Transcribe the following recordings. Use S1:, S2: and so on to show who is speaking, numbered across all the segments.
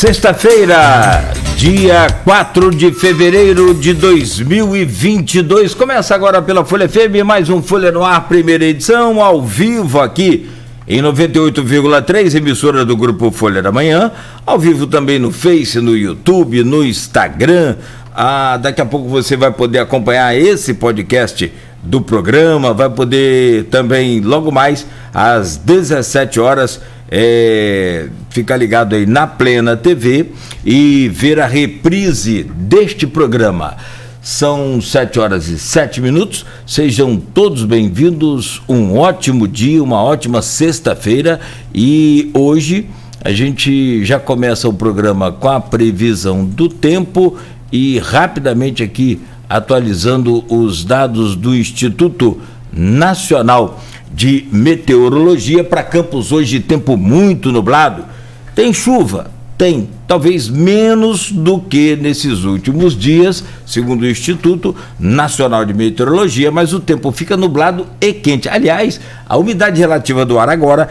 S1: Sexta-feira, dia 4 de fevereiro de 2022. Começa agora pela Folha FM, mais um Folha no Ar, primeira edição, ao vivo aqui em 98,3, emissora do Grupo Folha da Manhã, ao vivo também no Face, no YouTube, no Instagram. Daqui a pouco você vai poder acompanhar esse podcast do programa, vai poder também, logo mais, às 17 horas, ficar ligado aí na Plena TV e ver a reprise deste programa. São 7 horas e 7 minutos, sejam todos bem-vindos, um ótimo dia, uma ótima sexta-feira, e hoje a gente já começa o programa com a previsão do tempo e rapidamente aqui atualizando os dados do Instituto Nacional de Meteorologia. Para Campos hoje, tempo muito nublado, tem chuva, tem, talvez menos do que nesses últimos dias, segundo o Instituto Nacional de Meteorologia, mas o tempo fica nublado e quente. Aliás, a umidade relativa do ar agora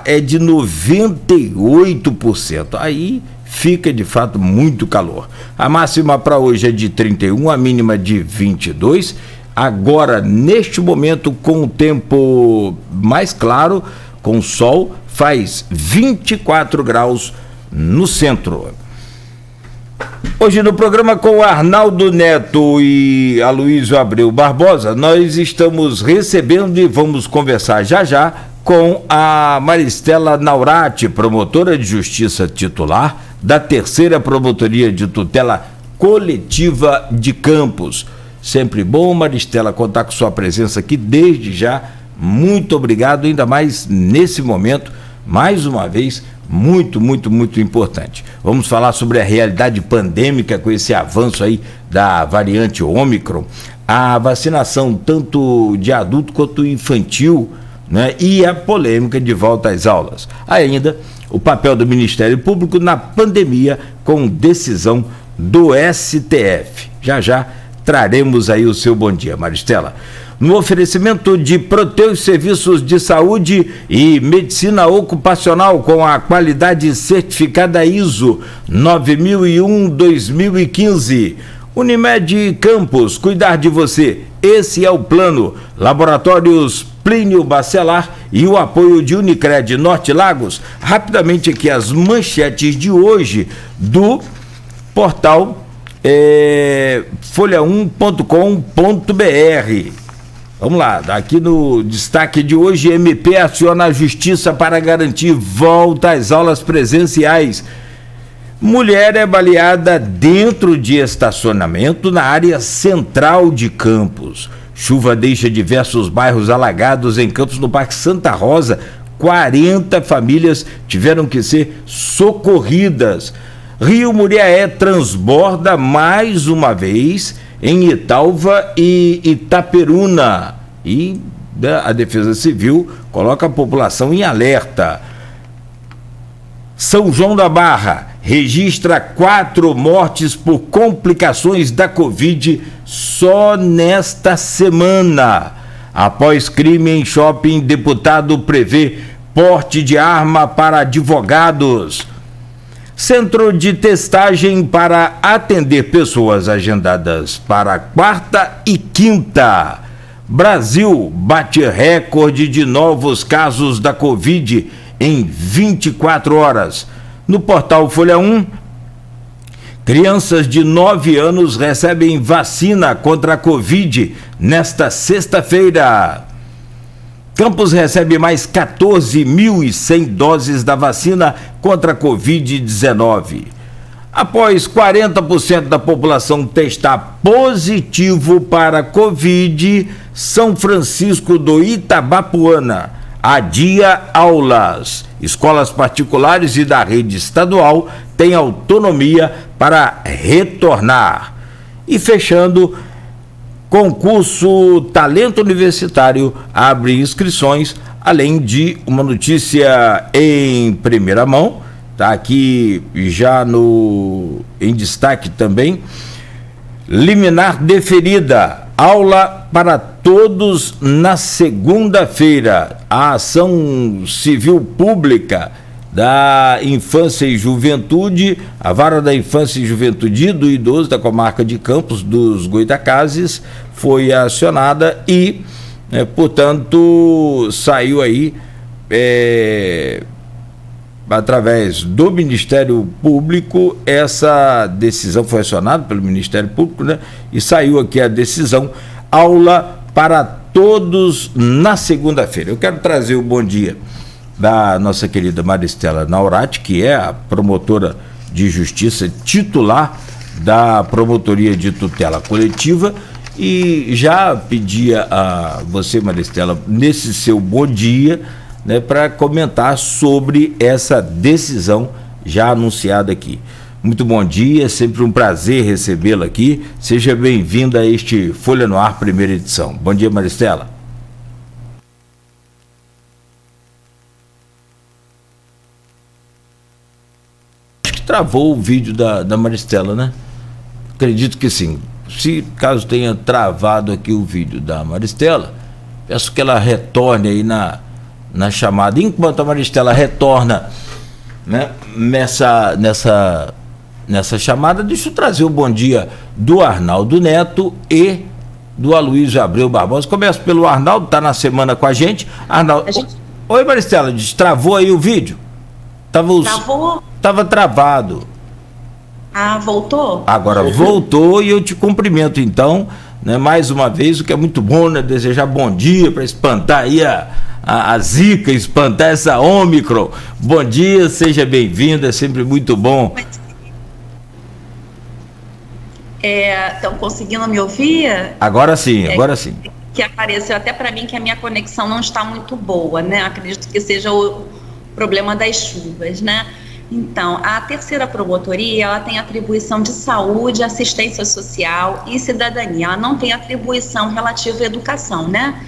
S1: é de 98%, aí fica de fato muito calor. A máxima para hoje é de 31, a mínima de 22. Agora, neste momento, com o tempo mais claro, com sol, faz 24 graus no centro. Hoje no programa com o Arnaldo Neto e Aloysio Abreu Barbosa, nós estamos recebendo e vamos conversar já já com a Maristela Naurati, promotora de justiça titular da 3ª Promotoria de Tutela Coletiva de Campos. Sempre bom, Maristela, contar com sua presença aqui desde já. Muito obrigado, ainda mais nesse momento, mais uma vez, muito importante. Vamos falar sobre a realidade pandêmica com esse avanço aí da variante Ômicron, a vacinação tanto de adulto quanto infantil, né? E a polêmica de volta às aulas. Ainda o papel do Ministério Público na pandemia com decisão do STF. Já traremos aí o seu bom dia, Maristela. No oferecimento de Proteus Serviços de Saúde e Medicina Ocupacional com a qualidade certificada ISO 9001-2015. Unimed Campos, cuidar de você, esse é o plano. Laboratórios Plínio Bacelar e o apoio de Unicred Norte Lagos. Rapidamente aqui as manchetes de hoje do portal folha1.com.br. Vamos lá, aqui no destaque de hoje, MP aciona a justiça para garantir volta às aulas presenciais. Mulher é baleada dentro de estacionamento na área central de Campos. Chuva deixa diversos bairros alagados em Campos, no Parque Santa Rosa. 40 famílias tiveram que ser socorridas. Rio Muriaé transborda mais uma vez em Italva e Itaperuna. E a Defesa Civil coloca a população em alerta. São João da Barra registra 4 mortes por complicações da Covid só nesta semana. Após crime em shopping, deputado prevê porte de arma para advogados. Centro de testagem para atender pessoas agendadas para quarta e quinta. Brasil bate recorde de novos casos da Covid em 24 horas. No portal Folha 1, crianças de 9 anos recebem vacina contra a Covid nesta sexta-feira. Campos recebe mais 14.100 doses da vacina contra a Covid-19. Após 40% da população testar positivo para a Covid, São Francisco do Itabapoana adia aulas. Escolas particulares e da rede estadual têm autonomia para retornar. E fechando, concurso Talento Universitário abre inscrições, além de uma notícia em primeira mão, tá aqui já em destaque também. Liminar deferida, aula para todos na segunda-feira. A ação civil pública da Infância e Juventude, a Vara da Infância e Juventude e do Idoso da comarca de Campos dos Goitacazes foi acionada e, portanto, saiu aí através do Ministério Público, essa decisão foi acionada pelo Ministério Público, né? E saiu aqui a decisão, aula para todos na segunda-feira. Eu quero trazer o bom dia da nossa querida Maristela Naurati, que é a promotora de justiça titular da Promotoria de Tutela Coletiva, e já pedia a você, Maristela, nesse seu bom dia, né, para comentar sobre essa decisão já anunciada aqui. Muito bom dia, sempre um prazer recebê-la aqui. Seja bem-vinda a este Folha no Ar, primeira edição. Bom dia, Maristela. Travou o vídeo da Maristela, né? Acredito que sim. Se caso tenha travado aqui o vídeo da Maristela, peço que ela retorne aí na chamada. Enquanto a Maristela retorna, né, nessa chamada, deixa eu trazer o bom dia do Arnaldo Neto e do Aloysio Abreu Barbosa. Começo pelo Arnaldo, está na semana com a gente. Arnaldo, oi, Maristela, travou aí o vídeo?
S2: Travou?
S1: Estava travado.
S2: Ah, voltou?
S1: Agora voltou e eu te cumprimento então, né, mais uma vez, o que é muito bom, né, desejar bom dia para espantar aí a zika, espantar essa Ômicron. Bom dia, seja bem-vinda, é sempre muito bom.
S2: Estão conseguindo me ouvir?
S1: Agora sim, agora sim.
S2: Que apareceu até para mim que a minha conexão não está muito boa, né? Acredito que seja o problema das chuvas, né? Então, a terceira promotoria, ela tem atribuição de saúde, assistência social e cidadania. Ela não tem atribuição relativa à educação, né?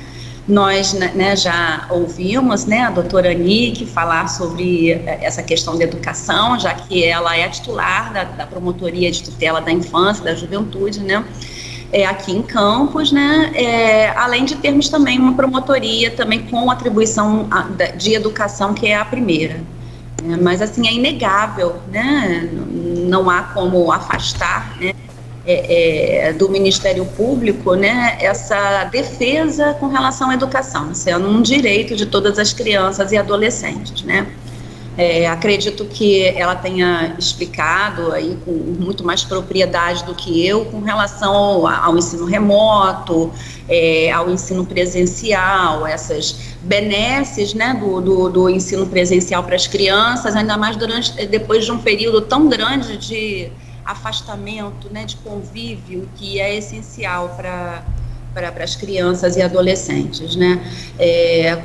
S2: Nós, né, já ouvimos, né, a doutora Nick falar sobre essa questão da educação, já que ela é a titular da Promotoria de Tutela da Infância e da Juventude, né? Aqui em Campos, né? Além de termos também uma promotoria também com atribuição de educação, que é a primeira. Mas, assim, é inegável, né? Não há como afastar, né, do Ministério Público, né, essa defesa com relação à educação, sendo um direito de todas as crianças e adolescentes, né? Acredito que ela tenha explicado aí com muito mais propriedade do que eu com relação ao ensino remoto, ao ensino presencial, essas benesses, né, do ensino presencial para as crianças, ainda mais depois de um período tão grande de afastamento, né, de convívio, que é essencial para as crianças e adolescentes, né?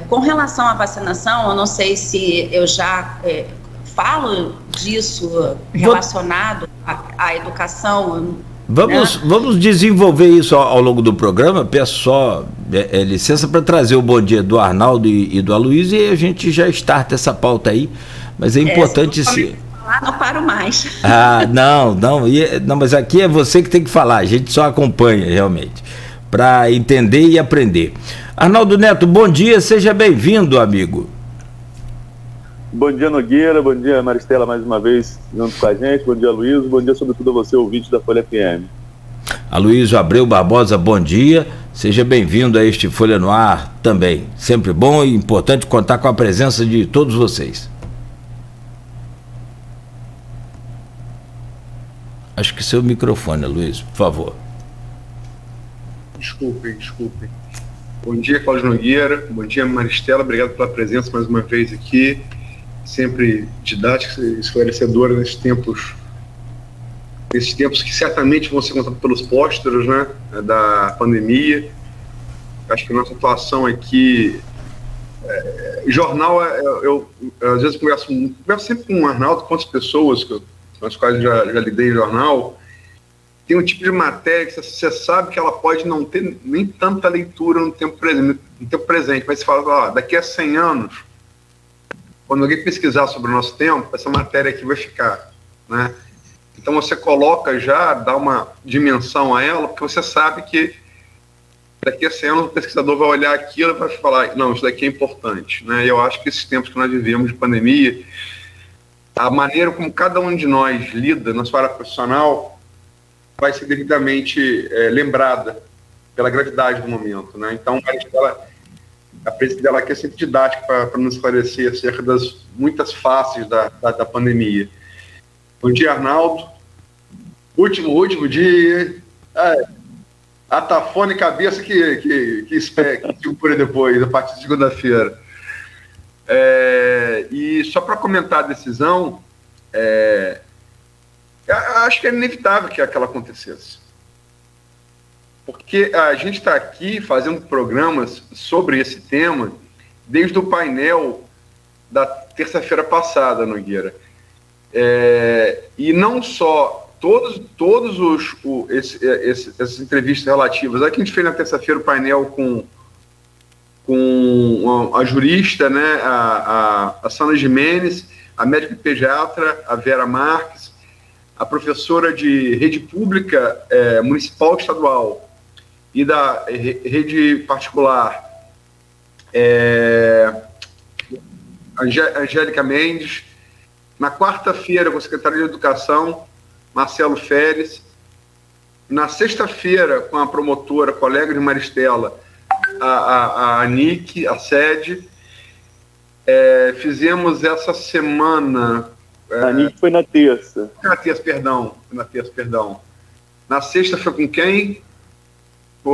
S2: Com relação à vacinação, eu não sei se eu já falo disso relacionado à educação.
S1: Vamos desenvolver isso ao longo do programa. Peço só licença para trazer o bom dia do Arnaldo e do Aloysio, e a gente já starta essa pauta aí, mas é importante se...
S2: Não paro mais.
S1: Não, mas aqui é você que tem que falar, a gente só acompanha realmente, para entender e aprender. Arnaldo Neto, bom dia, seja bem-vindo, amigo.
S3: Bom dia, Nogueira, bom dia, Maristela, mais uma vez junto com a gente, bom dia, Luiz, bom dia sobretudo a você, ouvinte da Folha FM.
S1: Aloysio Abreu Barbosa, bom dia, seja bem-vindo a este Folha no Ar também, sempre bom e importante contar com a presença de todos vocês. Acho que seu microfone, Aloysio, por favor.
S4: Desculpem. Bom dia, Cláudio Nogueira. Bom dia, Maristela. Obrigado pela presença mais uma vez aqui. Sempre didática e esclarecedora nesses tempos que certamente vão ser contados pelos pósteros, né, da pandemia. Acho que a nossa atuação aqui... jornal, eu às vezes converso sempre com o Arnaldo, com outras pessoas com as quais já lidei em jornal. Tem um tipo de matéria que você sabe que ela pode não ter nem tanta leitura no tempo presente, mas você fala, daqui a 100 anos, quando alguém pesquisar sobre o nosso tempo, essa matéria aqui vai ficar, né? Então você coloca já, dá uma dimensão a ela, porque você sabe que daqui a 100 anos o pesquisador vai olhar aquilo e vai falar, não, isso daqui é importante, né? E eu acho que esses tempos que nós vivemos de pandemia a maneira como cada um de nós lida na sua área profissional vai ser devidamente lembrada pela gravidade do momento, né? Então, a presença dela aqui é sempre didática para nos esclarecer acerca das muitas faces da pandemia. Bom dia, Arnaldo. Último dia. Atafone cabeça que segura depois, a partir de segunda-feira. E só para comentar a decisão, acho que é inevitável que aquela acontecesse. Porque a gente está aqui fazendo programas sobre esse tema desde o painel da terça-feira passada, Nogueira. E não só essas entrevistas relativas. Aqui a gente fez na terça-feira o painel com a jurista, né, a Sandra Jimenez, a médica pediatra, a Vera Marques, a professora de rede pública municipal e estadual e da rede particular, Angélica Mendes. Na quarta-feira, com o secretário de Educação, Marcelo Férez. Na sexta-feira, com a promotora, colega de Maristela, a Anique, a sede. Fizemos essa semana...
S3: A Anique foi na terça.
S4: Na terça, perdão. Na sexta foi com quem?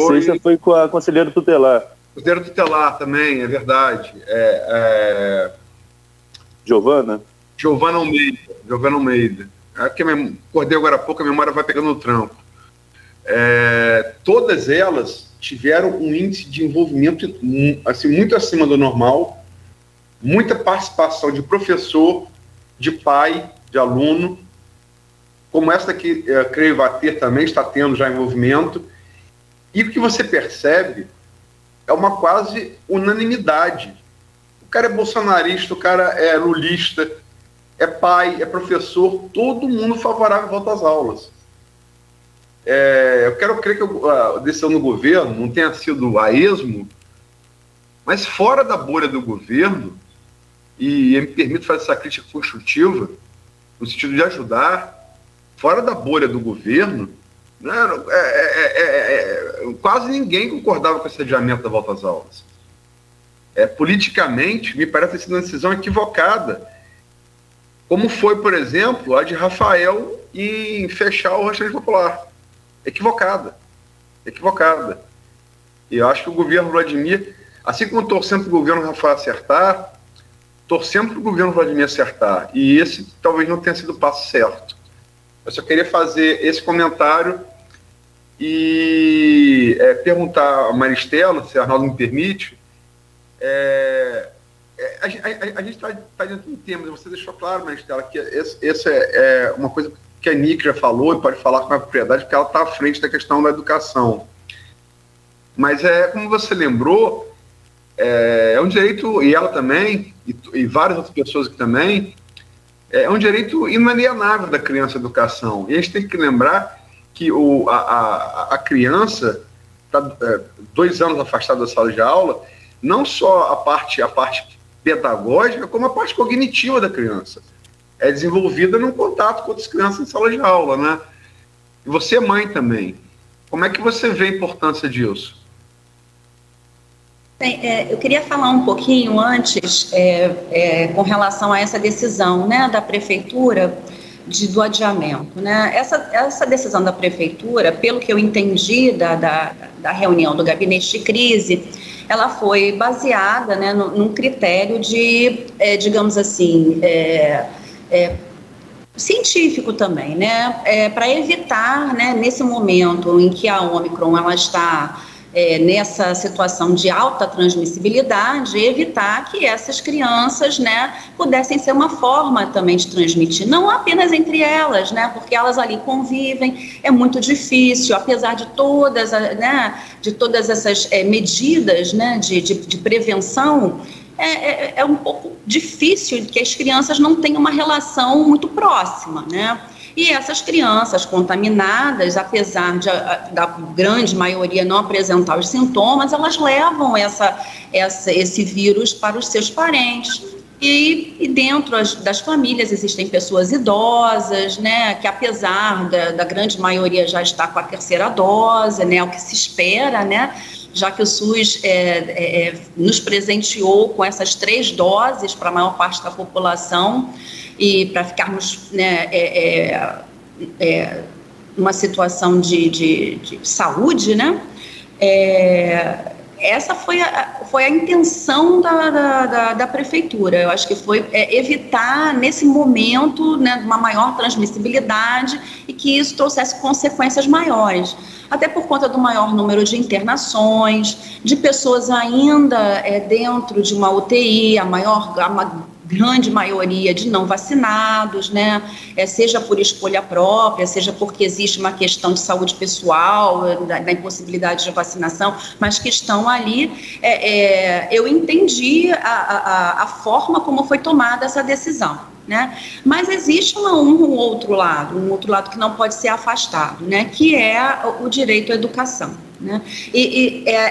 S3: Sexta foi com a conselheira tutelar.
S4: Conselheira tutelar também, é verdade.
S3: Giovana Almeida. Porque acordei agora há pouco, a memória vai pegando no tranco. Todas elas tiveram um índice de envolvimento assim, muito acima do normal, muita participação de professor, de pai, de aluno, como essa que creio vai ter também, está tendo já envolvimento. E o que você percebe é uma quase unanimidade. O cara é bolsonarista, o cara é lulista, é pai, é professor, todo mundo favorável à volta às aulas. Eu quero crer que a decisão do governo não tenha sido a esmo, mas fora da bolha do governo, e me permito fazer essa crítica construtiva, no sentido de ajudar, fora da bolha do governo, né, quase ninguém concordava com esse adiamento da volta às aulas. Politicamente, me parece ter sido uma decisão equivocada, como foi, por exemplo, a de Rafael em fechar o restaurante popular. Equivocada. E eu acho que o governo Vladimir, assim como torcendo para o governo Rafael acertar, torcendo para o governo Vladimir acertar. E esse talvez não tenha sido o passo certo. Eu só queria fazer esse comentário e perguntar a Maristela, se a Arnaldo me permite. A gente está dentro de um tema, você deixou claro, Maristela, que essa é uma coisa que a Nick já falou e pode falar com a propriedade, porque ela está à frente da questão da educação. Mas, como você lembrou, é um direito, e ela também, e várias outras pessoas aqui também, é um direito inalienável da criança a educação. E a gente tem que lembrar que a criança está 2 anos afastada da sala de aula, não só a parte pedagógica, como a parte cognitiva da criança. É desenvolvida num contato com outras crianças em sala de aula, né? E você é mãe também. Como é que você vê a importância disso?
S2: Bem, eu queria falar um pouquinho antes com relação a essa decisão, né, da prefeitura do adiamento, né? Essa decisão da prefeitura, pelo que eu entendi da reunião do gabinete de crise, ela foi baseada, né, num critério de, digamos assim, científico também, né, para evitar, né, nesse momento em que a Ômicron ela está nessa situação de alta transmissibilidade, evitar que essas crianças, né, pudessem ser uma forma também de transmitir, não apenas entre elas, né, porque elas ali convivem, é muito difícil, apesar de todas, né, essas medidas, né, de prevenção, é um pouco difícil que as crianças não tenham uma relação muito próxima, né? E essas crianças contaminadas, apesar da grande maioria não apresentar os sintomas, elas levam esse vírus para os seus parentes. E dentro das famílias existem pessoas idosas, né, que apesar da grande maioria já estar com a terceira dose, né, o que se espera, né, já que o SUS nos presenteou com essas 3 doses para a maior parte da população, e para ficarmos, né, numa situação de saúde, né, essa foi a intenção da prefeitura. Eu acho que foi evitar, nesse momento, né, uma maior transmissibilidade e que isso trouxesse consequências maiores. Até por conta do maior número de internações, de pessoas ainda dentro de uma UTI, a grande maioria de não vacinados, né? Seja por escolha própria, seja porque existe uma questão de saúde pessoal, da impossibilidade de vacinação, mas que estão ali. Eu entendi a forma como foi tomada essa decisão, né? Mas existe um outro lado que não pode ser afastado, né? Que é o direito à educação. Né?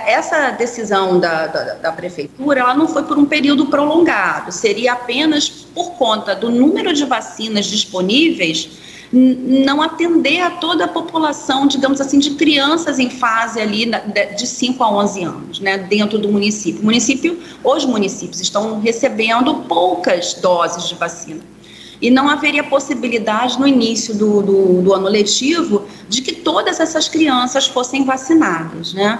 S2: Essa decisão da prefeitura, ela não foi por um período prolongado, seria apenas por conta do número de vacinas disponíveis, não atender a toda a população, digamos assim, de crianças em fase ali de 5 a 11 anos, né, dentro do município. Os municípios estão recebendo poucas doses de vacina. E não haveria possibilidade no início do ano letivo de que todas essas crianças fossem vacinadas, né?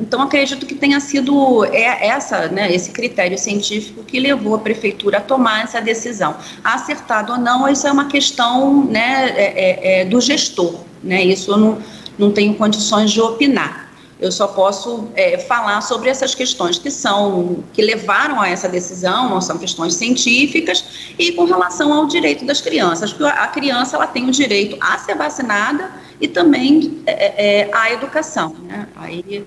S2: Então, acredito que tenha sido esse critério científico que levou a prefeitura a tomar essa decisão. Acertado ou não, isso é uma questão, né, do gestor, né? Isso eu não tenho condições de opinar. Eu só posso falar sobre essas questões que levaram a essa decisão, não são questões científicas, e com relação ao direito das crianças, porque a criança ela tem o direito a ser vacinada e também à educação, né? Aí,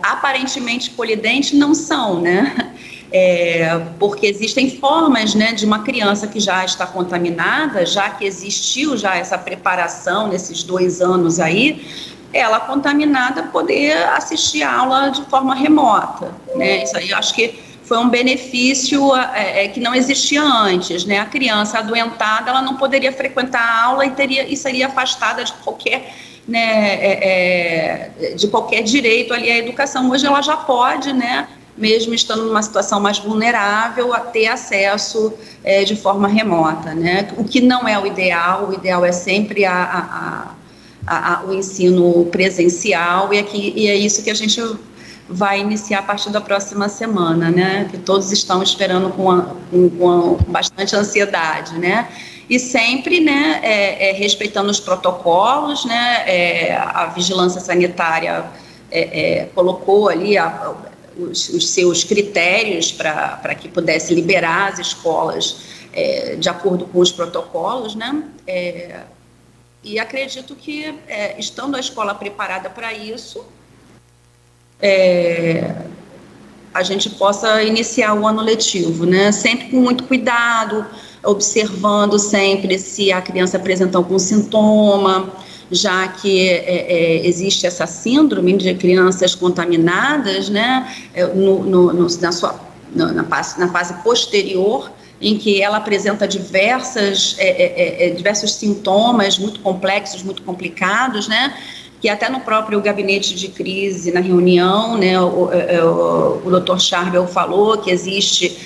S2: aparentemente colidentes não são, né? Porque existem formas, né, de uma criança que já está contaminada, já que existiu já essa preparação nesses 2 anos aí, ela contaminada poder assistir a aula de forma remota, né? Isso aí eu acho que foi um benefício que não existia antes, né? A criança adoentada, ela não poderia frequentar a aula e seria afastada de qualquer, né, de qualquer direito ali à educação. Hoje ela já pode, né, mesmo estando numa situação mais vulnerável, a ter acesso de forma remota, né? O que não é o ideal é sempre o ensino presencial, e é isso que a gente vai iniciar a partir da próxima semana, né? Que todos estão esperando com bastante ansiedade, né? E sempre, né, respeitando os protocolos, né? A vigilância sanitária colocou ali os seus critérios para que pudesse liberar as escolas de acordo com os protocolos, né? E acredito que, estando a escola preparada para isso, a gente possa iniciar o ano letivo, né? Sempre com muito cuidado, observando sempre se a criança apresenta algum sintoma, já que existe essa síndrome de crianças contaminadas, né? Na fase posterior, em que ela apresenta diversos sintomas muito complexos, muito complicados, né? Que até no próprio gabinete de crise, na reunião, né, o Dr. Charbel falou que existe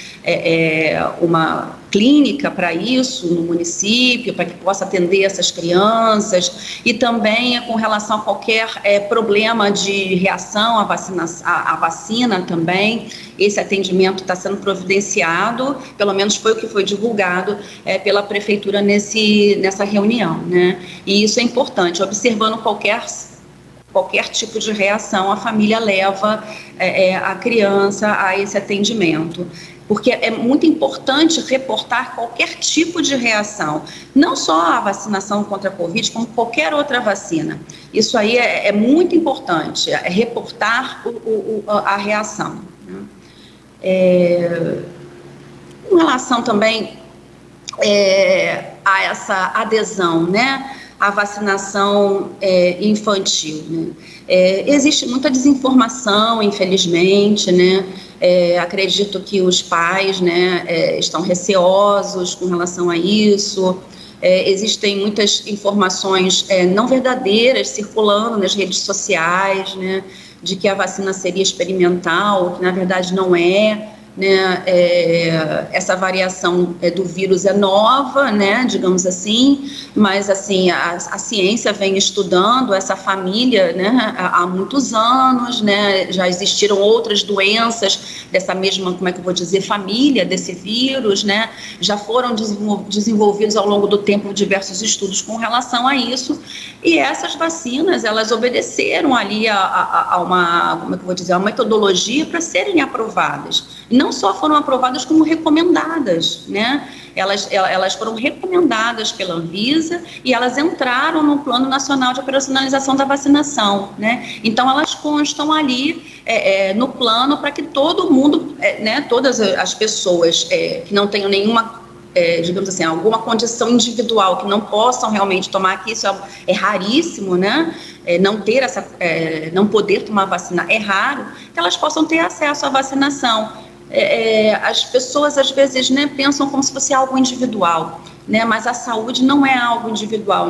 S2: uma clínica para isso no município, para que possa atender essas crianças, e também com relação a qualquer problema de reação à vacina também, esse atendimento está sendo providenciado, pelo menos foi o que foi divulgado pela prefeitura nessa reunião, né? E isso é importante, observando qualquer tipo de reação, a família leva a criança a esse atendimento. Porque é muito importante reportar qualquer tipo de reação, não só a vacinação contra a Covid, como qualquer outra vacina. Isso aí é muito importante, reportar a reação, né? Em relação também a essa adesão, né, a vacinação infantil, né? Existe muita desinformação, infelizmente, né? Acredito que os pais, né, estão receosos com relação a isso. Existem muitas informações não verdadeiras circulando nas redes sociais, né, de que a vacina seria experimental, que na verdade não é. Né, essa variação do vírus é nova, né, digamos assim, mas assim, a ciência vem estudando essa família, né, há muitos anos, né, já existiram outras doenças dessa mesma, como é que eu vou dizer, família desse vírus, né, já foram desenvolvidos ao longo do tempo diversos estudos com relação a isso, e essas vacinas, elas obedeceram ali a uma, como é que eu vou dizer, a uma metodologia para serem aprovadas. Não só foram aprovadas, como recomendadas, né? Elas foram recomendadas pela Anvisa e elas entraram no Plano Nacional de Operacionalização da Vacinação, né? Então, elas constam ali no plano para que todo mundo, né, todas as pessoas que não tenham nenhuma, digamos assim, alguma condição individual que não possam realmente tomar, que isso é raríssimo, né? Não poder tomar vacina é raro, que elas possam ter acesso à vacinação. As pessoas às vezes, né, pensam como se fosse algo individual, né, mas a saúde não é algo individual,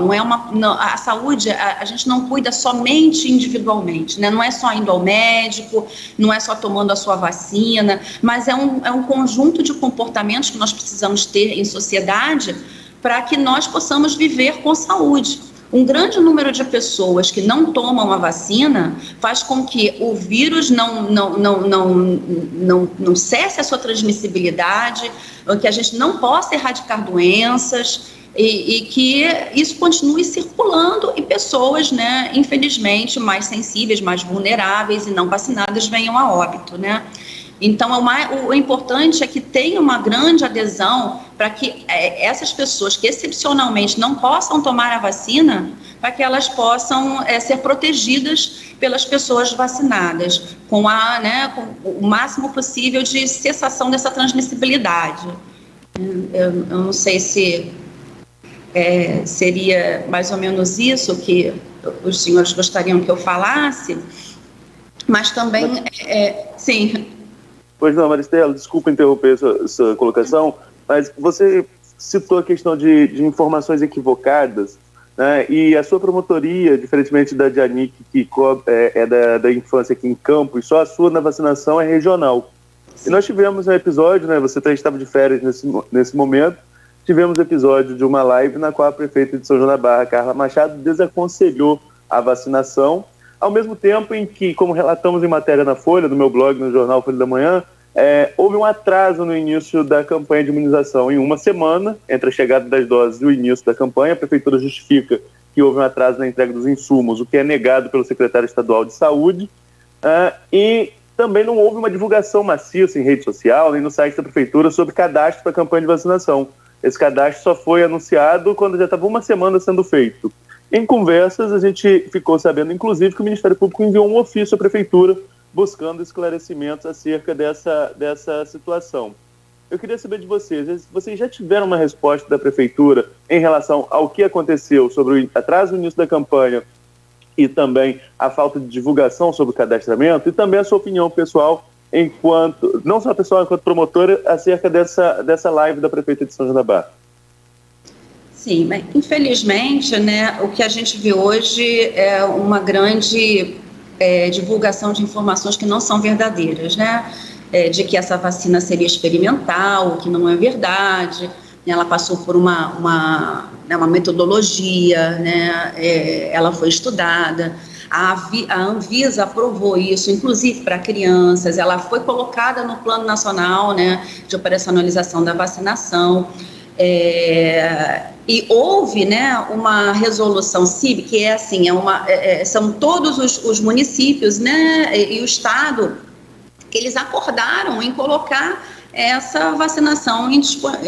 S2: a saúde a gente não cuida somente individualmente, né, não é só indo ao médico, não é só tomando a sua vacina, mas é um conjunto de comportamentos que nós precisamos ter em sociedade para que nós possamos viver com saúde. Um grande número de pessoas que não tomam a vacina faz com que o vírus não cesse a sua transmissibilidade, que a gente não possa erradicar doenças e que isso continue circulando e pessoas, né, infelizmente, mais sensíveis, mais vulneráveis e não vacinadas venham a óbito, né? Então, o importante é que tenha uma grande adesão para que essas pessoas que excepcionalmente não possam tomar a vacina, para que elas possam ser protegidas pelas pessoas vacinadas, com o máximo possível de cessação dessa transmissibilidade. Eu não sei se seria mais ou menos isso que os senhores gostariam que eu falasse, mas também, sim...
S5: Pois não, Maristela, desculpa interromper sua colocação, mas você citou a questão de informações equivocadas, né? E a sua promotoria, diferentemente da Dianic, que da infância aqui em Campos, só a sua na vacinação é regional. Sim. E nós tivemos um episódio, né? Você também estava de férias nesse momento, tivemos um episódio de uma live na qual a prefeita de São João da Barra, Carla Machado, desaconselhou a vacinação, ao mesmo tempo em que, como relatamos em matéria na Folha, no meu blog, no jornal Folha da Manhã, houve um atraso no início da campanha de imunização. Em uma semana, entre a chegada das doses e o início da campanha, a Prefeitura justifica que houve um atraso na entrega dos insumos, o que é negado pelo secretário estadual de Saúde, e também não houve uma divulgação maciça em rede social, nem no site da Prefeitura, sobre cadastro para a campanha de vacinação. Esse cadastro só foi anunciado quando já estava uma semana sendo feito. Em conversas, a gente ficou sabendo, inclusive, que o Ministério Público enviou um ofício à Prefeitura buscando esclarecimentos acerca dessa situação. Eu queria saber de vocês já tiveram uma resposta da Prefeitura em relação ao que aconteceu sobre o atraso no início da campanha e também a falta de divulgação sobre o cadastramento, e também a sua opinião pessoal, não só pessoal, enquanto promotora, acerca dessa live da Prefeita de São João da Barra?
S2: Sim, mas infelizmente, né, o que a gente vê hoje é uma grande divulgação de informações que não são verdadeiras, né, de que essa vacina seria experimental, o que não é verdade, né, ela passou por uma metodologia, né, ela foi estudada, a Anvisa aprovou isso, inclusive para crianças, ela foi colocada no Plano Nacional, né, de Operacionalização da Vacinação. E houve, né, uma resolução CIB, que é assim, são todos os municípios, né, e o Estado, que eles acordaram em colocar essa vacinação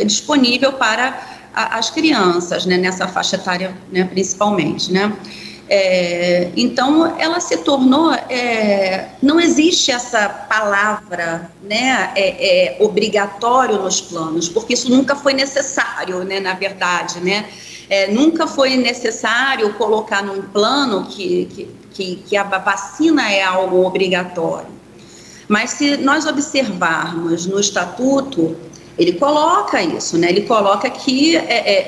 S2: disponível para as crianças, né, nessa faixa etária, né, principalmente, né. Então, ela se tornou, não existe essa palavra, né, obrigatório nos planos, porque isso nunca foi necessário, né, na verdade, né, Nunca foi necessário colocar num plano que a vacina é algo obrigatório. Mas se nós observarmos no estatuto, ele coloca isso, né? Ele coloca que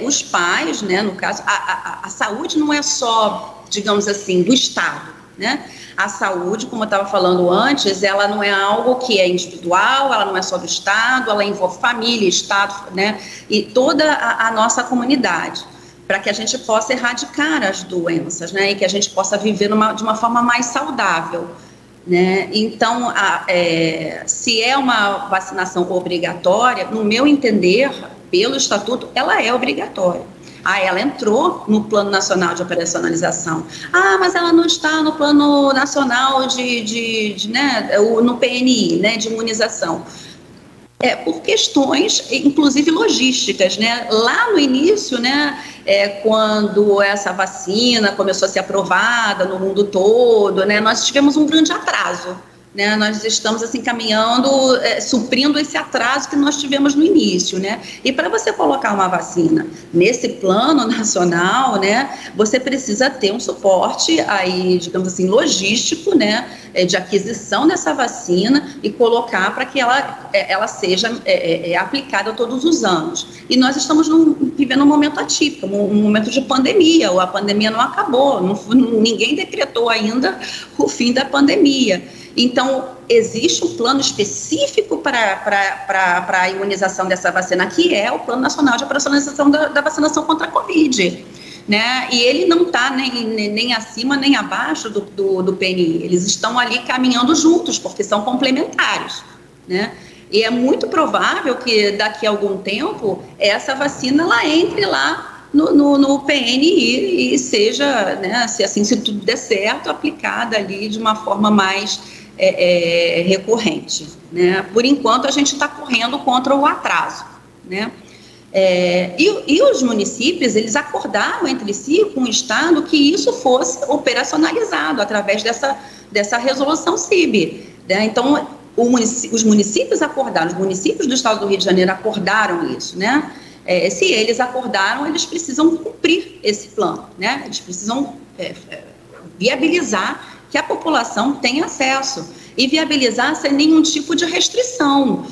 S2: os pais, né, no caso, a saúde não é só, digamos assim, do Estado, né? A saúde, como eu estava falando antes, ela não é algo que é individual, ela não é só do Estado, ela envolve família, Estado, né? E toda a nossa comunidade, para que a gente possa erradicar as doenças, né? E que a gente possa viver de uma forma mais saudável, né? Então, se é uma vacinação obrigatória, no meu entender, pelo Estatuto, ela é obrigatória. Ela entrou no Plano Nacional de Operacionalização. Mas ela não está no Plano Nacional no PNI, né, de imunização. Por questões, inclusive logísticas, né? Lá no início, né, quando essa vacina começou a ser aprovada no mundo todo, né, nós tivemos um grande atraso. Né, nós estamos assim caminhando, suprindo esse atraso que nós tivemos no início, né? E para você colocar uma vacina nesse plano nacional, né, você precisa ter um suporte aí, digamos assim, logístico, né, de aquisição dessa vacina e colocar para que ela seja aplicada todos os anos. E nós estamos vivendo um momento atípico, um momento de pandemia. A pandemia não acabou, ninguém decretou ainda o fim da pandemia. Então, existe um plano específico para a imunização dessa vacina, que é o Plano Nacional de Operacionalização da Vacinação contra a Covid, né? E ele não está nem acima nem abaixo do PNI, eles estão ali caminhando juntos, porque são complementares, né? E é muito provável que daqui a algum tempo essa vacina ela entre lá no PNI e seja, né, se tudo der certo, aplicada ali de uma forma mais recorrente, né? Por enquanto a gente está correndo contra o atraso, né? E os municípios, eles acordaram entre si com o Estado que isso fosse operacionalizado através dessa resolução CIB, né? Então os municípios acordaram, os municípios do Estado do Rio de Janeiro acordaram isso, né? Se eles acordaram, eles precisam cumprir esse plano, né? Eles precisam viabilizar que a população tenha acesso e viabilizar sem nenhum tipo de restrição,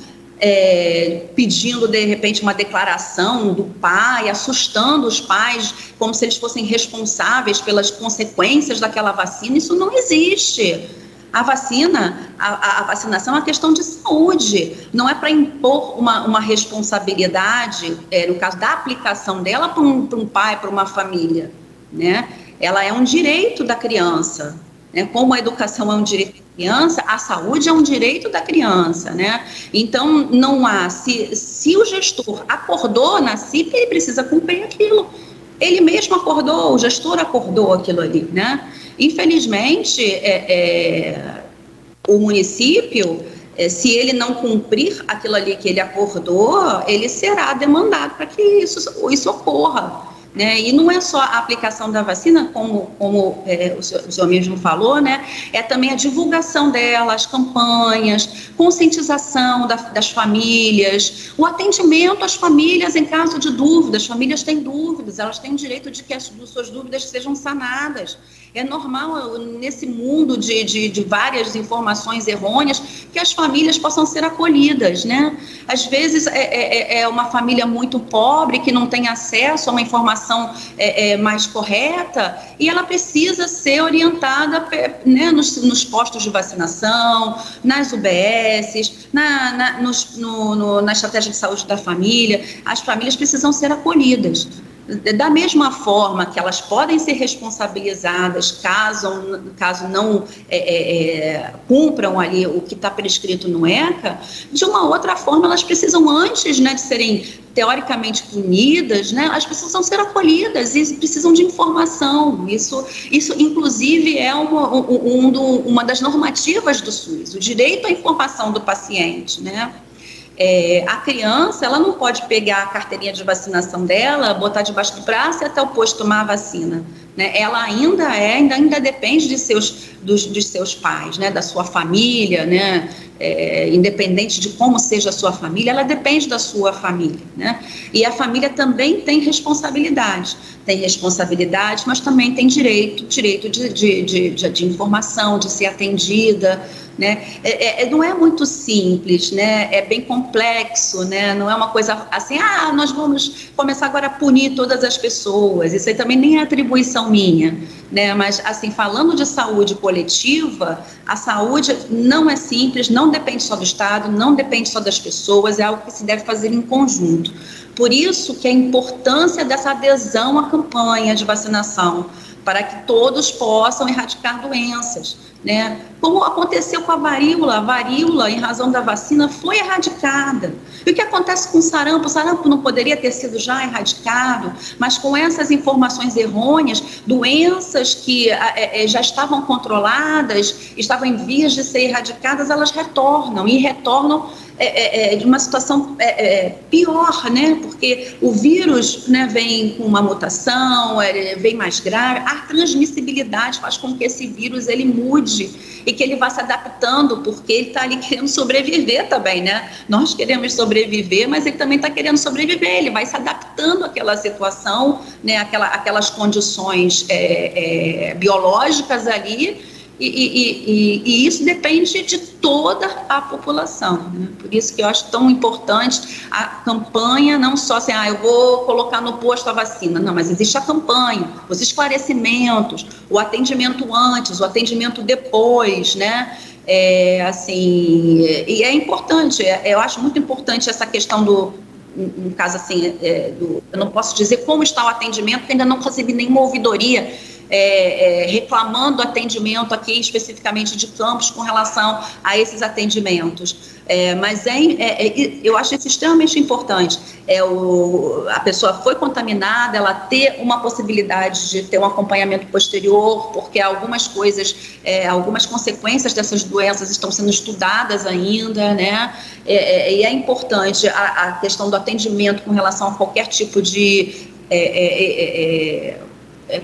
S2: pedindo, de repente, uma declaração do pai, assustando os pais como se eles fossem responsáveis pelas consequências daquela vacina. Isso não existe. A vacinação é uma questão de saúde, não é para impor uma responsabilidade, no caso da aplicação dela, para um pai, para uma família, né? Ela é um direito da criança, né? Como a educação é um direito da criança, a saúde é um direito da criança, né? Então, não há, se o gestor acordou na CIP, ele precisa cumprir aquilo. Ele mesmo acordou, o gestor acordou aquilo ali, né? Infelizmente, o município, se ele não cumprir aquilo ali que ele acordou, ele será demandado para que isso ocorra, né? E não é só a aplicação da vacina, como o senhor mesmo falou, né? É também a divulgação dela, as campanhas, conscientização das famílias, o atendimento às famílias em caso de dúvidas. As famílias têm dúvidas, elas têm o direito de que as suas dúvidas sejam sanadas. É normal, nesse mundo de várias informações errôneas, que as famílias possam ser acolhidas, né? Às vezes é uma família muito pobre, que não tem acesso a uma informação mais correta, e ela precisa ser orientada, né, nos postos de vacinação, nas UBSs, na estratégia de saúde da família. As famílias precisam ser acolhidas. Da mesma forma que elas podem ser responsabilizadas caso não cumpram ali o que está prescrito no ECA, de uma outra forma elas precisam, antes, né, de serem teoricamente punidas, né, elas precisam ser acolhidas e precisam de informação. Isso inclusive, é uma das normativas do SUS, o direito à informação do paciente, né? A criança, ela não pode pegar a carteirinha de vacinação dela, botar debaixo do braço e até o posto tomar a vacina, né? Ela ainda depende de seus dos seus pais, né, da sua família, né, independente de como seja a sua família, ela depende da sua família, né, e a família também tem responsabilidade, mas também tem direito de informação, de ser atendida, né, não é muito simples, né, é bem complexo, né, não é uma coisa assim, nós vamos começar agora a punir todas as pessoas, isso aí também nem é atribuição minha, né, mas assim, falando de saúde coletiva, a saúde não é simples, não depende só do Estado, não depende só das pessoas, é algo que se deve fazer em conjunto. Por isso que a importância dessa adesão à campanha de vacinação, para que todos possam erradicar doenças, né? Como aconteceu com a varíola, em razão da vacina, foi erradicada. E o que acontece com o sarampo? O sarampo não poderia ter sido já erradicado, mas com essas informações errôneas, doenças que já estavam controladas, estavam em vias de ser erradicadas, elas retornam de uma situação pior, né? Porque o vírus, né, vem com uma mutação, vem mais grave, a transmissibilidade faz com que esse vírus ele mude e que ele vá se adaptando, porque ele está ali querendo sobreviver também, né? Nós queremos sobreviver, mas ele também está querendo sobreviver, ele vai se adaptando àquela situação, né? Aquelas condições biológicas ali, e isso depende de toda a população, né? Por isso que eu acho tão importante a campanha, não só assim, eu vou colocar no posto a vacina, não, mas existe a campanha, os esclarecimentos, o atendimento antes, o atendimento depois, né? E é importante, eu acho muito importante essa questão no caso assim, eu não posso dizer como está o atendimento, porque ainda não recebi nenhuma ouvidoria reclamando atendimento aqui especificamente de Campos com relação a esses atendimentos, mas eu acho isso extremamente importante, a pessoa foi contaminada, ela ter uma possibilidade de ter um acompanhamento posterior, porque algumas coisas, algumas consequências dessas doenças estão sendo estudadas ainda, né, e é importante a questão do atendimento com relação a qualquer tipo de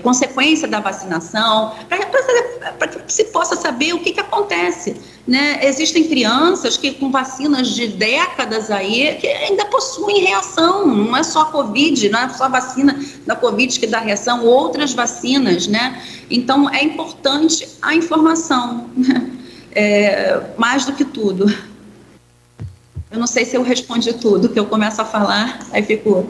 S2: consequência da vacinação, para que se possa saber o que acontece, né? Existem crianças que com vacinas de décadas aí, que ainda possuem reação, não é só a Covid, não é só a vacina da Covid que dá reação, outras vacinas, né? Então, é importante a informação, né? Mais do que tudo. Eu não sei se eu respondi tudo, que eu começo a falar, aí fico...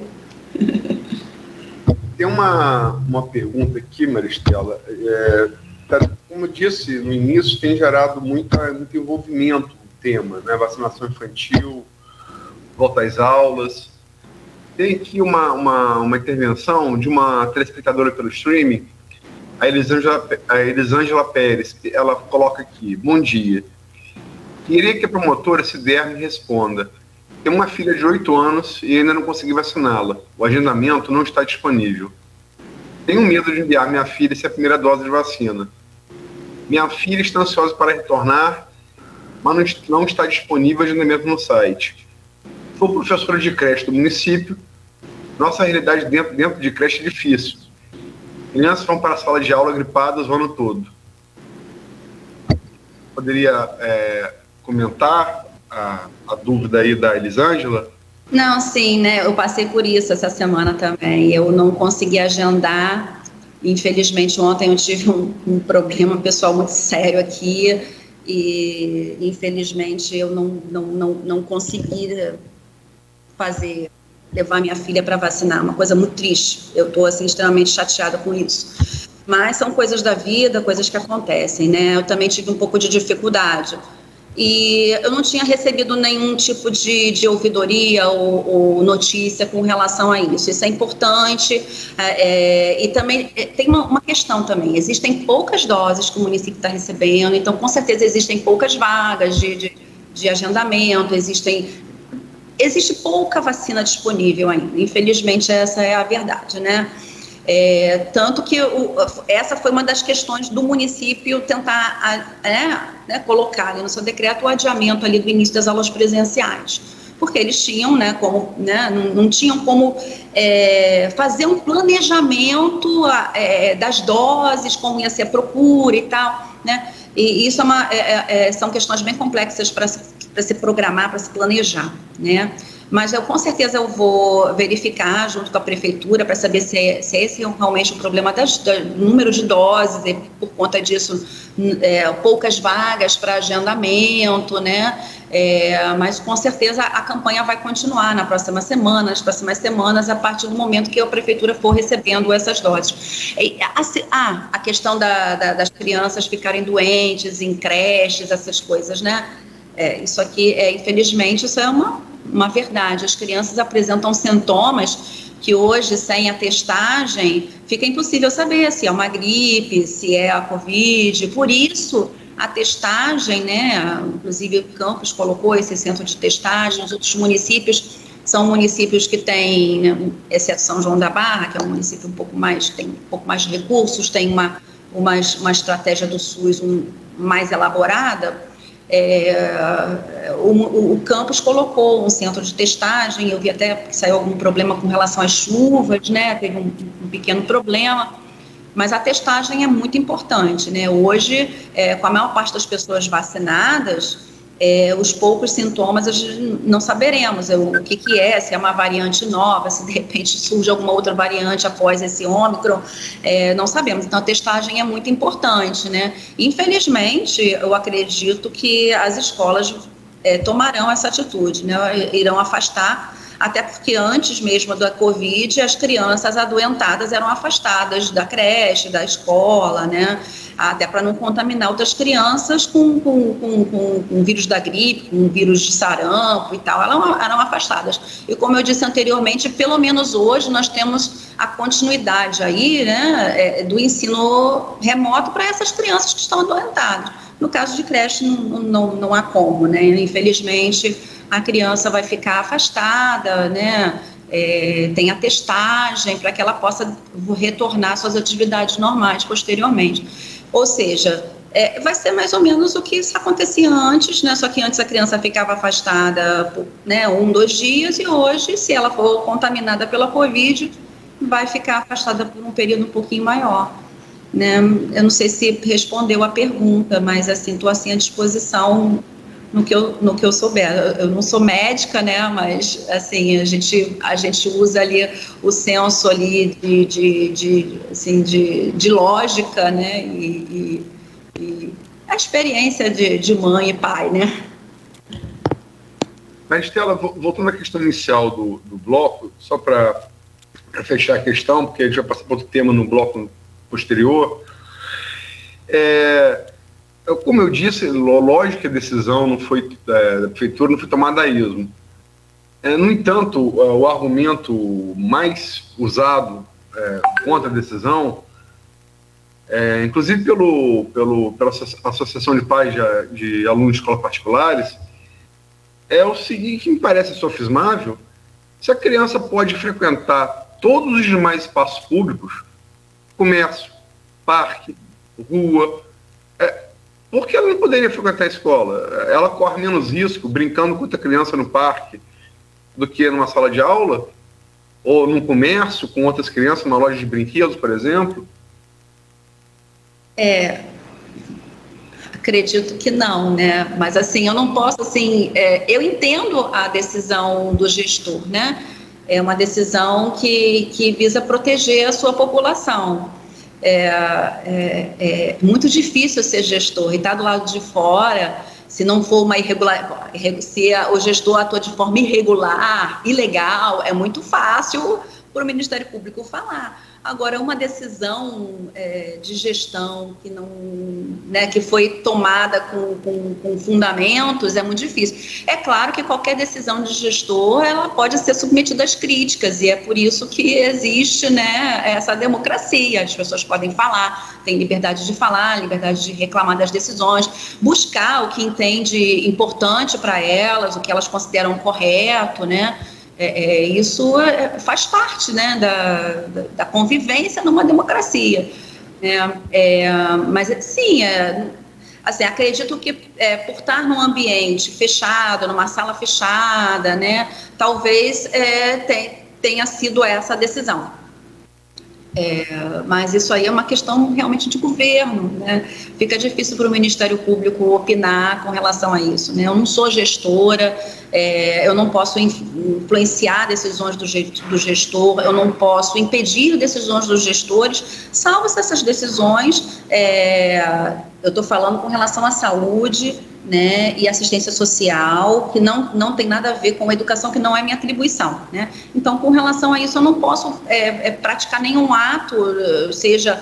S3: Tem uma pergunta aqui, Maristela. Como eu disse no início, tem gerado muito envolvimento no tema, né? Vacinação infantil, volta às aulas. Tem aqui uma intervenção de uma telespectadora pelo streaming, a Elisângela Pérez. Ela coloca aqui: bom dia. Queria que a promotora, se der, me responda. Tenho uma filha de 8 anos e ainda não consegui vaciná-la. O agendamento não está disponível. Tenho medo de enviar minha filha sem a primeira dose de vacina. Minha filha está ansiosa para retornar, mas não está disponível o agendamento no site. Sou professora de creche do município. Nossa realidade dentro de creche é difícil. Crianças vão para a sala de aula gripadas o ano todo. Poderia comentar a dúvida aí da Elisângela?
S2: Não, sim, né? Eu passei por isso essa semana também. Eu não consegui agendar. Infelizmente, ontem eu tive um problema pessoal muito sério aqui e, infelizmente, eu não consegui levar minha filha para vacinar. Uma coisa muito triste. Eu estou, assim, extremamente chateada com isso. Mas são coisas da vida, coisas que acontecem, né? Eu também tive um pouco de dificuldade. E eu não tinha recebido nenhum tipo de ouvidoria ou notícia com relação a isso. Isso é importante. E também tem uma questão também. Existem poucas doses que o município está recebendo, então com certeza existem poucas vagas de agendamento, existe pouca vacina disponível ainda. Infelizmente, essa é a verdade, né? Tanto que essa foi uma das questões do município tentar colocar ali no seu decreto o adiamento ali do início das aulas presenciais, porque eles tinham, não tinham como fazer um planejamento das doses, como ia ser a procura e tal. né? E isso são questões bem complexas para se programar, para se planejar, né? Mas com certeza eu vou verificar junto com a prefeitura para saber se esse é realmente o problema do número de doses, e por conta disso poucas vagas para agendamento, né? Mas com certeza a campanha vai continuar nas próximas semanas, a partir do momento que a prefeitura for recebendo essas doses. A questão das crianças ficarem doentes em creches, essas coisas, né? Isso aqui, infelizmente, isso é uma verdade. As crianças apresentam sintomas que hoje, sem a testagem, fica impossível saber se é uma gripe, se é a Covid. Por isso, a testagem, né, inclusive o Campos colocou esse centro de testagem, os outros municípios são municípios que têm, né, exceto São João da Barra, que é um município tem um pouco mais de recursos, tem uma estratégia do SUS mais elaborada. O Campos colocou um centro de testagem. Eu vi até que saiu algum problema com relação às chuvas, né? Teve um pequeno problema, mas a testagem é muito importante, né? Hoje, com a maior parte das pessoas vacinadas, os poucos sintomas a gente não saberemos o que é, se é uma variante nova, se de repente surge alguma outra variante após esse Ômicron, não sabemos. Então a testagem é muito importante, né? Infelizmente, eu acredito que as escolas tomarão essa atitude, né? Irão afastar, até porque antes mesmo da Covid, as crianças adoentadas eram afastadas da creche, da escola, né? Até para não contaminar outras crianças com o vírus da gripe, com o vírus de sarampo e tal, eram afastadas. E como eu disse anteriormente, pelo menos hoje nós temos a continuidade aí, né, do ensino remoto para essas crianças que estão adoentadas. No caso de creche não há como, né? Infelizmente a criança vai ficar afastada, né? Tem a testagem para que ela possa retornar às suas atividades normais posteriormente. Ou seja, vai ser mais ou menos o que acontecia antes, né? Só que antes a criança ficava afastada por, né, 2 dias, e hoje, se ela for contaminada pela Covid, vai ficar afastada por um período um pouquinho maior, né? Eu não sei se respondeu a pergunta, mas assim, estou assim à disposição no que eu souber. Eu não sou médica, né, mas assim, a gente usa ali o senso ali de lógica, né, e a experiência de mãe e pai, né.
S4: Maristela, voltando à questão inicial do bloco, só para fechar a questão, porque a gente vai passar para outro tema no bloco posterior, como eu disse, lógico que a decisão da prefeitura não foi tomada a esmo. No entanto, o argumento mais usado contra a decisão, inclusive pela Associação de Pais de Alunos de Escolas Particulares, é o seguinte, que me parece sofismável: se a criança pode frequentar todos os demais espaços públicos, comércio, parque, rua, por que ela não poderia frequentar a escola? Ela corre menos risco brincando com outra criança no parque do que numa sala de aula? Ou num comércio com outras crianças, numa loja de brinquedos, por exemplo?
S2: Acredito que não, né? Mas assim, eu não posso, assim, eu entendo a decisão do gestor, né? É uma decisão que visa proteger a sua população. É muito difícil ser gestor e estar do lado de fora, se não for uma se o gestor atua de forma irregular, ilegal, é muito fácil para o Ministério Público falar. Agora, uma decisão de gestão que não, né, que foi tomada com fundamentos, é muito difícil. É claro que qualquer decisão de gestor, ela pode ser submetida às críticas, e é por isso que existe, né, essa democracia. As pessoas podem falar, têm liberdade de falar, liberdade de reclamar das decisões, buscar o que entende importante para elas, o que elas consideram correto, né? Isso faz parte, né, da convivência numa democracia. Mas, sim, assim, acredito que por estar num ambiente fechado, numa sala fechada, né, talvez tenha sido essa a decisão. Mas isso aí é uma questão realmente de governo, né? Fica difícil para o Ministério Público opinar com relação a isso, né? Eu não sou gestora, eu não posso influenciar decisões do gestor, eu não posso impedir decisões dos gestores, salvo se essas decisões, eu estou falando com relação à saúde, né, e assistência social, que não tem nada a ver com educação, que não é minha atribuição, né? Então, com relação a isso, eu não posso praticar nenhum ato, seja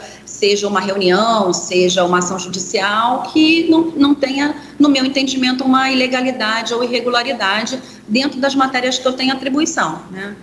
S2: uma reunião, seja uma ação judicial, que não tenha, no meu entendimento, uma ilegalidade ou irregularidade dentro das matérias que eu tenho atribuição, né?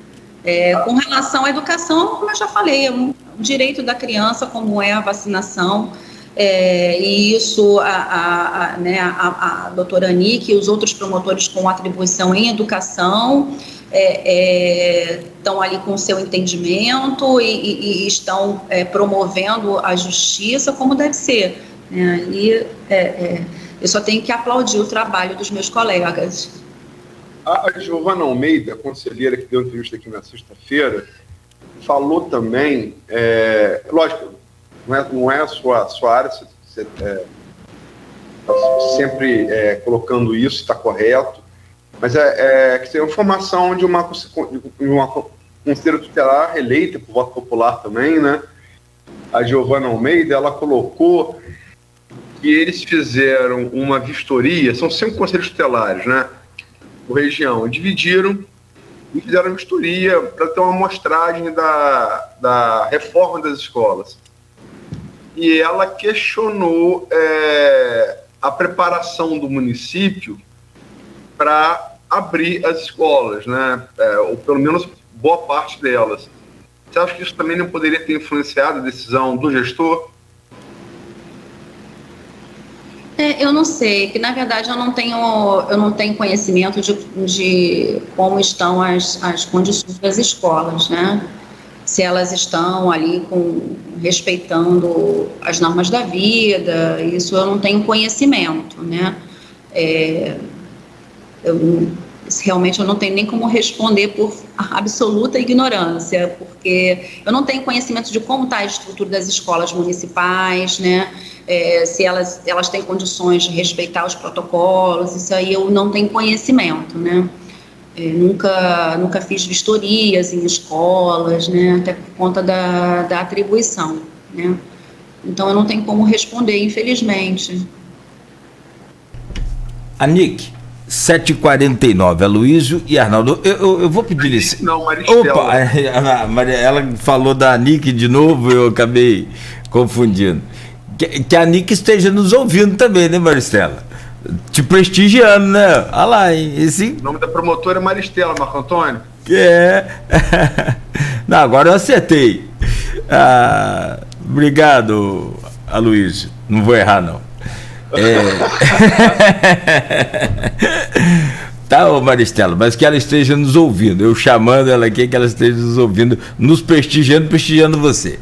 S2: Com relação à educação, como eu já falei, é um direito da criança, como é a vacinação. E isso a doutora Anique e os outros promotores com atribuição em educação estão ali com o seu entendimento e estão promovendo a justiça como deve ser, né? Eu só tenho que aplaudir o trabalho dos meus colegas.
S3: A Giovana Almeida, conselheira que deu entrevista aqui na sexta-feira, falou também, lógico, não é a sua área, você sempre colocando isso, está correto, mas que tem uma formação de uma conselheira tutelar eleita por voto popular também, né? A Giovana Almeida, ela colocou que eles fizeram uma vistoria, são 5 conselheiros tutelares, né, por região, dividiram e fizeram uma vistoria para ter uma amostragem da reforma das escolas. E ela questionou a preparação do município para abrir as escolas, né? Ou pelo menos boa parte delas. Você acha que isso também não poderia ter influenciado a decisão do gestor?
S2: Eu não sei, que na verdade eu não tenho conhecimento de como estão as condições das escolas, né? Se elas estão ali respeitando as normas da vida, isso eu não tenho conhecimento, né? Realmente eu não tenho nem como responder por absoluta ignorância, porque eu não tenho conhecimento de como está a estrutura das escolas municipais, né? Se elas têm condições de respeitar os protocolos, isso aí eu não tenho conhecimento, né? Nunca fiz vistorias em escolas, né, até por conta da atribuição, né? Então eu não tenho como responder, infelizmente.
S1: Anique, 7h49, Aloysio e Arnaldo, eu vou pedir licença.
S3: Não, Maristela.
S1: Opa, ela falou da Anique de novo, eu acabei confundindo. Que a Anique esteja nos ouvindo também, né, Maristela? Te prestigiando, né? Olha lá,
S3: O nome da promotora é Maristela, Marco Antônio.
S1: Não, agora eu acertei. Obrigado, Aloysio. Não vou errar, não. Tá, ô Maristela, mas que ela esteja nos ouvindo. Eu chamando ela aqui, que ela esteja nos ouvindo, nos prestigiando você.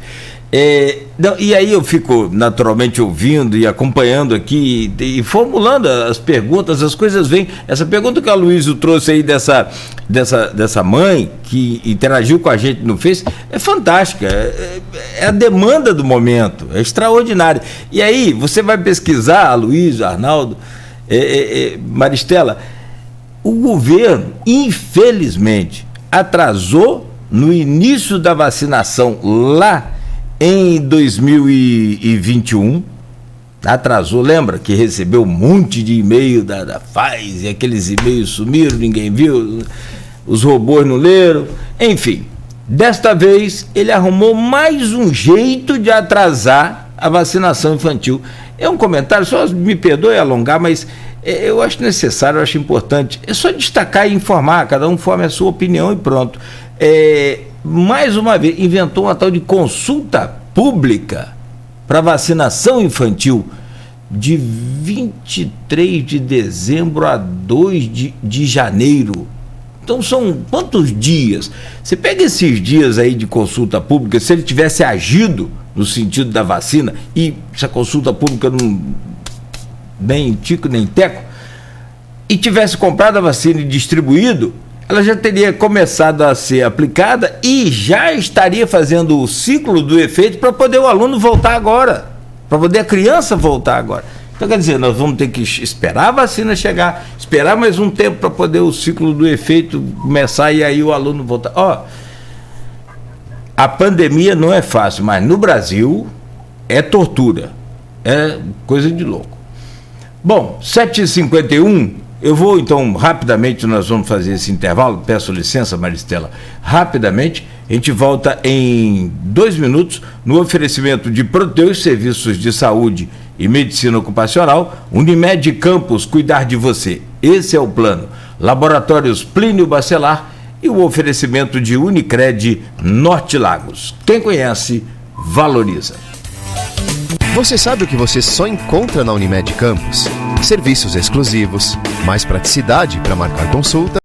S1: E aí eu fico naturalmente ouvindo e acompanhando aqui e formulando as perguntas, as coisas vêm. Essa pergunta que a Aloysio trouxe aí dessa mãe que interagiu com a gente no Face é fantástica, é a demanda do momento, é extraordinária. E aí você vai pesquisar, Aloysio, Arnaldo, Maristela, o governo infelizmente atrasou no início da vacinação lá em 2021, atrasou, lembra que recebeu um monte de e-mail da Pfizer, e aqueles e-mails sumiram, ninguém viu, os robôs não leram, enfim. Desta vez, ele arrumou mais um jeito de atrasar a vacinação infantil. É um comentário, só me perdoe alongar, mas eu acho necessário, eu acho importante. É só destacar e informar, cada um forme a sua opinião e pronto. Mais uma vez, inventou uma tal de consulta pública para vacinação infantil de 23 de dezembro a 2 de janeiro. Então são quantos dias? Você pega esses dias aí de consulta pública, se ele tivesse agido no sentido da vacina, e se a consulta pública não nem tico nem teco, e tivesse comprado a vacina e distribuído, ela já teria começado a ser aplicada e já estaria fazendo o ciclo do efeito para poder o aluno voltar agora, para poder a criança voltar agora. Então, quer dizer, nós vamos ter que esperar a vacina chegar, esperar mais um tempo para poder o ciclo do efeito começar e aí o aluno voltar. Ó, a pandemia não é fácil, mas no Brasil é tortura, é coisa de louco. Bom, 7h51, eu vou então rapidamente, nós vamos fazer esse intervalo, peço licença, Maristela, rapidamente, a gente volta em 2 minutos no oferecimento de Proteus Serviços de Saúde e Medicina Ocupacional, Unimed Campos, cuidar de você, esse é o plano. Laboratórios Plínio Bacelar e o oferecimento de Unicred Norte Lagos. Quem conhece, valoriza.
S6: Você sabe o que você só encontra na Unimed Campos? Serviços exclusivos, mais praticidade para marcar consulta